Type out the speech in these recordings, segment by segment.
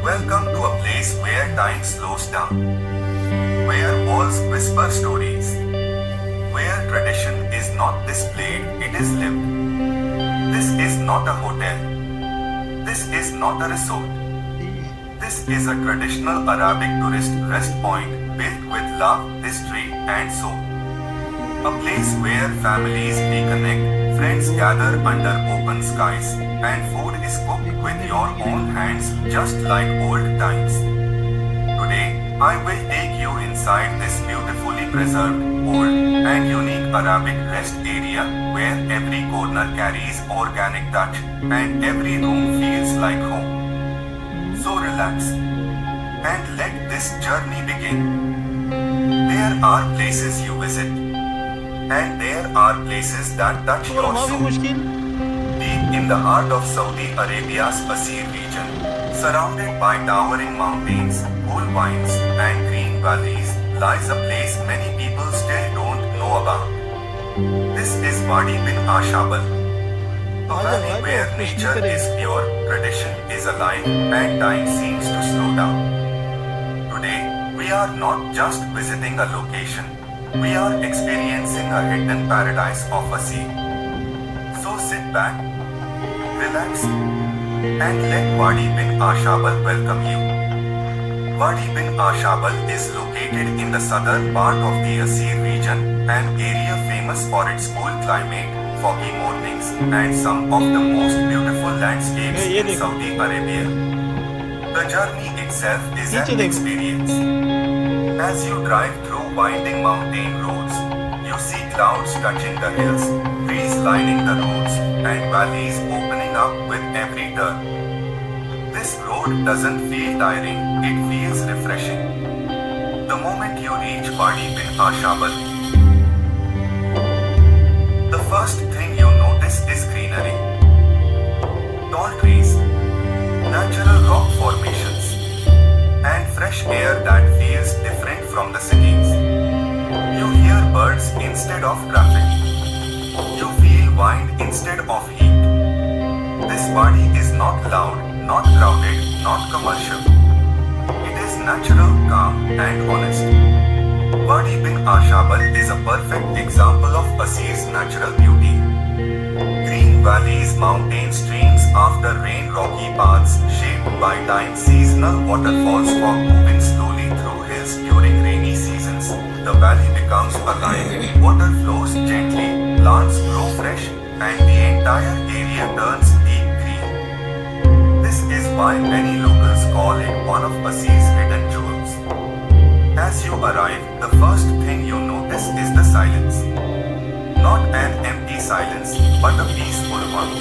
Welcome to a place where time slows down, where walls whisper stories, where tradition is not displayed, it is lived. This is not a hotel. This is not a resort. This is a traditional Arabic tourist rest point built with love, history, and soul. A place where families reconnect, friends gather under open skies, and food is cooked with your own hands just like old times. Today, I will take you inside this beautifully preserved, old, and unique Arabic rest area where every corner carries organic touch and every room feels like home. So relax and let this journey begin. There are places you visit, and there are places that touch your soul. Deep in the heart of Saudi Arabia's Asir region, surrounded by towering mountains, cool vines, and green valleys, lies a place many people still don't know about. This is Wadi bin Ashabal, a valley where nature is pure, tradition is alive, and time seems to slow down. Today, we are not just visiting a location, we are experiencing a hidden paradise of a sea. So sit back, relax, and let Wadi bin Ashabal welcome you. Wadi bin Ashabal is located in the southern part of the Asir region, an area famous for its cool climate, foggy mornings, and some of the most beautiful landscapes in Saudi Arabia. The journey itself is an experience. As you drive through winding mountain roads, you see clouds touching the hills, trees lining the roads, and valleys opening up with every turn. This road doesn't feel tiring, it feels refreshing. The moment you reach Wadi bin Ashabal, the first thing you notice is greenery. Tall trees, natural rock formations, and fresh air that feels different from the cities. You hear birds instead of traffic. You feel wind instead of heat. This wadi is not loud, not crowded, not commercial. It is natural, calm, and honest. Wadi bin Ashabal is a perfect example of Asir's natural beauty. Green valleys, mountain streams after rain, rocky paths shaped by time, seasonal waterfalls, fog moving slowly through hills during rainy seasons. The valley becomes alive, water flows gently, plants grow fresh, and the entire area turns deep green. This is why many locals call it one of Asir's hidden jewels. As you arrive, the first thing you notice is the silence. Not an empty silence, but a peaceful one.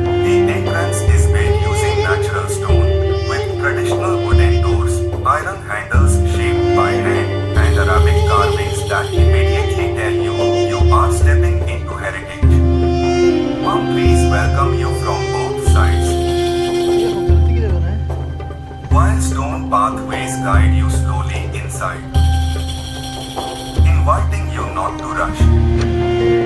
The entrance is built using natural stone, with traditional wooden doors, iron handles shaped by hand, and Arabic carvings that immediately tell you are stepping into heritage. Palm trees welcome you from both sides, while stone pathways guide you slowly inside, inviting you not to rush.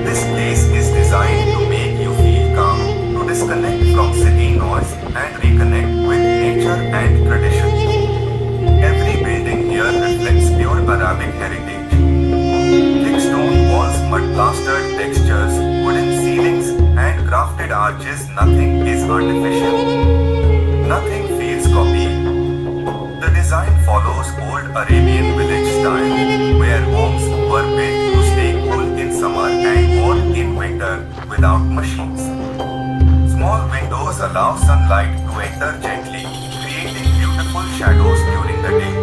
This place is designed to make you feel calm, to disconnect from city noise and reconnect with nature and tradition. Every building here reflects pure Arabic heritage. Thick stone walls, mud-plastered textures, wooden ceilings, and crafted arches, nothing is artificial. Nothing feels copied. The design follows old Arabian village style, where homes were built to stay cool in summer and warm in winter without machines. Small windows allow sunlight to enter gently, creating beautiful shadows during the day.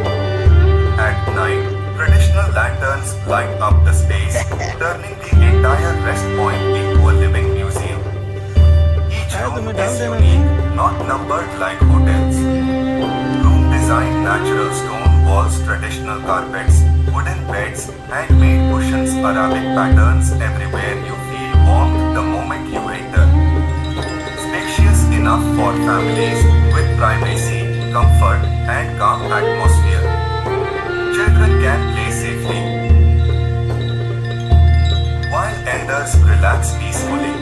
At night, traditional lanterns light up the space, turning the entire rest point into a living museum. Each room is unique, not numbered like hotels. Room designed natural stone walls, traditional carpets, wooden beds, handmade cushions, Arabic patterns everywhere. You feel warmth the moment you enter. Spacious enough for families with privacy, comfort, and calm atmosphere. Children can play safely, while elders relax peacefully.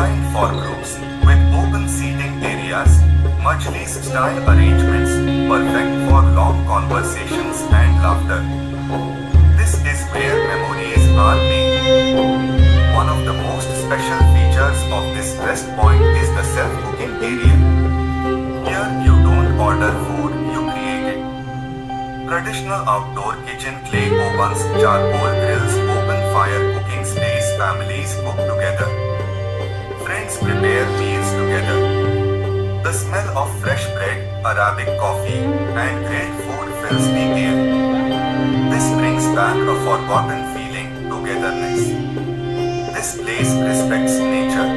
Designed for groups with open seating areas, Majlis style arrangements perfect for long conversations and laughter. This is where memories are made. One of the most special features of this rest point is the self-cooking area. Here you don't order food, you create it. Traditional outdoor kitchen, clay ovens, charcoal grills, open fire cooking space, families cook together. Friends prepare meals together. The smell of fresh bread, Arabic coffee, and grilled food fills the air. This brings back a forgotten feeling, togetherness. This place respects nature.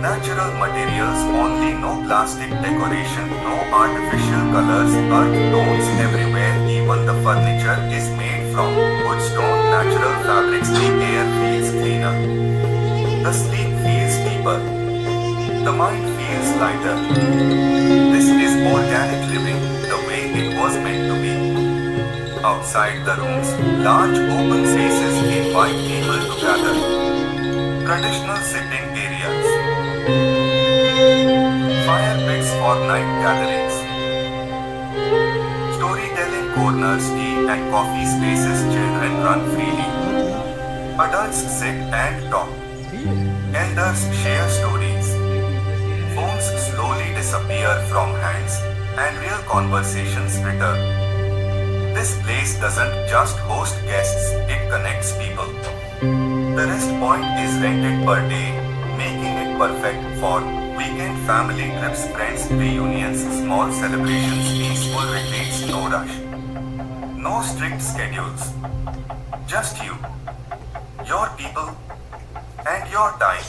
Natural materials only, no plastic decoration, no artificial colors, earth tones everywhere. Even the furniture is made from wood, stone, natural fabrics. The air feels cleaner. The sleep feels deeper. The mind feels lighter. This is organic living, the way it was meant to be. Outside the rooms, large open spaces invite people to gather. Traditional sitting areas. Fire pits for night gatherings. Storytelling corners, tea and coffee spaces, children run freely. Adults sit and talk. Elders share stories. Phones slowly disappear from hands, and real conversations return. This place doesn't just host guests, it connects people. The rest point is rented per day, making it perfect for weekend family trips, friends reunions, small celebrations, peaceful retreats. No rush. No strict schedules. Just you, your people, and your time.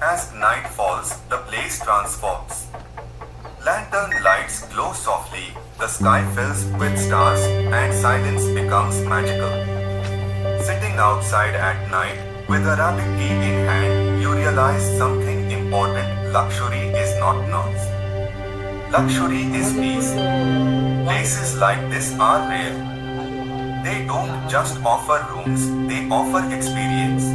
As night falls, the place transforms. Lantern lights glow softly, the sky fills with stars, and silence becomes magical. Sitting outside at night, with Arabic tea in hand, you realize something important. Luxury is not noise. Luxury is peace. Places like this are rare. They don't just offer rooms, they offer experience.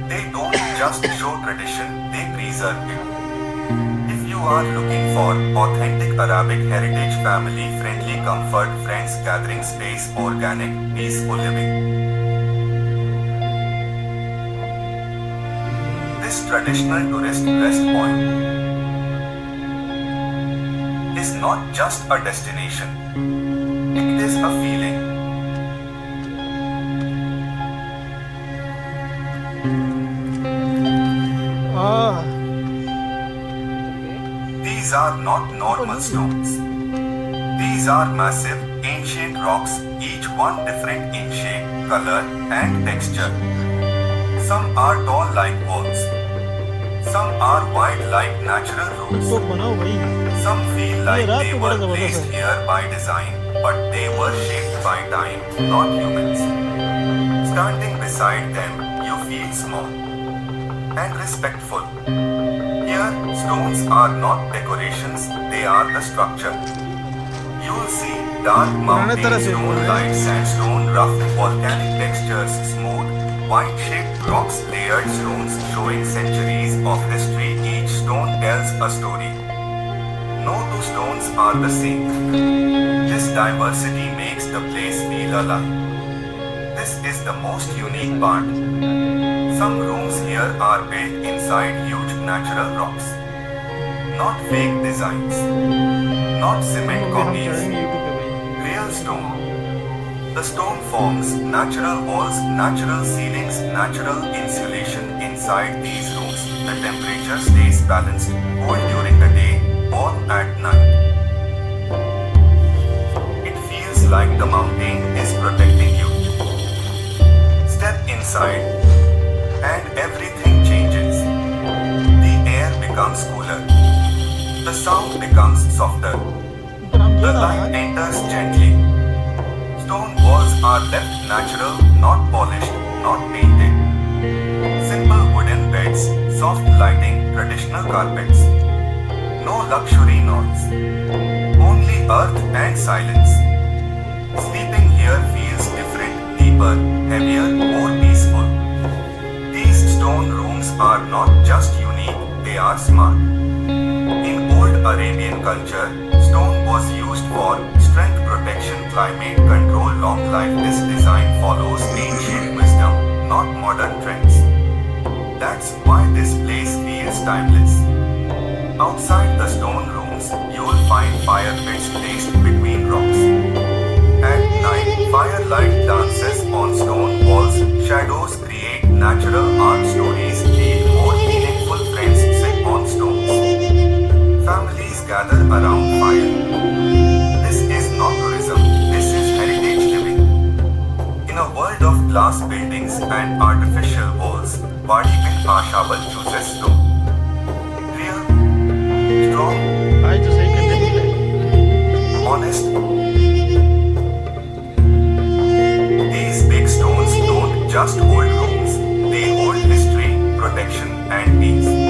They don't just show tradition, they preserve it. If you are looking for authentic Arabic heritage, family-friendly comfort, friends gathering space, organic, peaceful living. This traditional tourist rest point is not just a destination. It is a feeling. These are not normal stones. These are massive, ancient rocks, each one different in shape, color, and texture. Some are tall like walls. Some are wide like natural roots. Some feel like they were placed here by design, but they were shaped by time, not humans. Standing beside them, you feel small and respectful. Here, stones are not decorations, they are the structure. You'll see dark mountain stone, light sandstone, rough volcanic textures, smooth, wine-shaped rocks, layered stones showing centuries of history. Each stone tells a story. No two stones are the same. This diversity makes the place feel alive. This is the most unique part. Some rooms here are built inside huge natural rocks. Not fake designs. Not cement copies. Real stone. The stone forms natural walls, natural ceilings, natural insulation inside these rooms. The temperature stays balanced, cold during the day, warm at night. It feels like the mountain is protecting you. Step inside, and everything changes. The air becomes cooler. The sound becomes softer. The light enters gently. Stone walls are left natural, not polished, not painted. Simple wooden beds, soft lighting, traditional carpets. No luxury noise. Only earth and silence. Sleeping here feels different, deeper, heavier, more peaceful. These stone rooms are not just unique, they are smart. In old Arabian culture, stone was used for strength protection, climate control, long life. This design follows ancient wisdom, not modern trends. That's why this place feels timeless. Outside the stone rooms, you'll find fire pits placed between rocks. At night, firelight dances on stone walls, shadows create natural art, stories feel more meaningful, friends sit on stones. Families gather around fire. This is not tourism, this is heritage living. In a world of glass buildings and artificial walls, Wadi bin Ashabal chooses stone. Real, strong, honest. These big stones don't just hold rooms, they hold history, protection, and peace.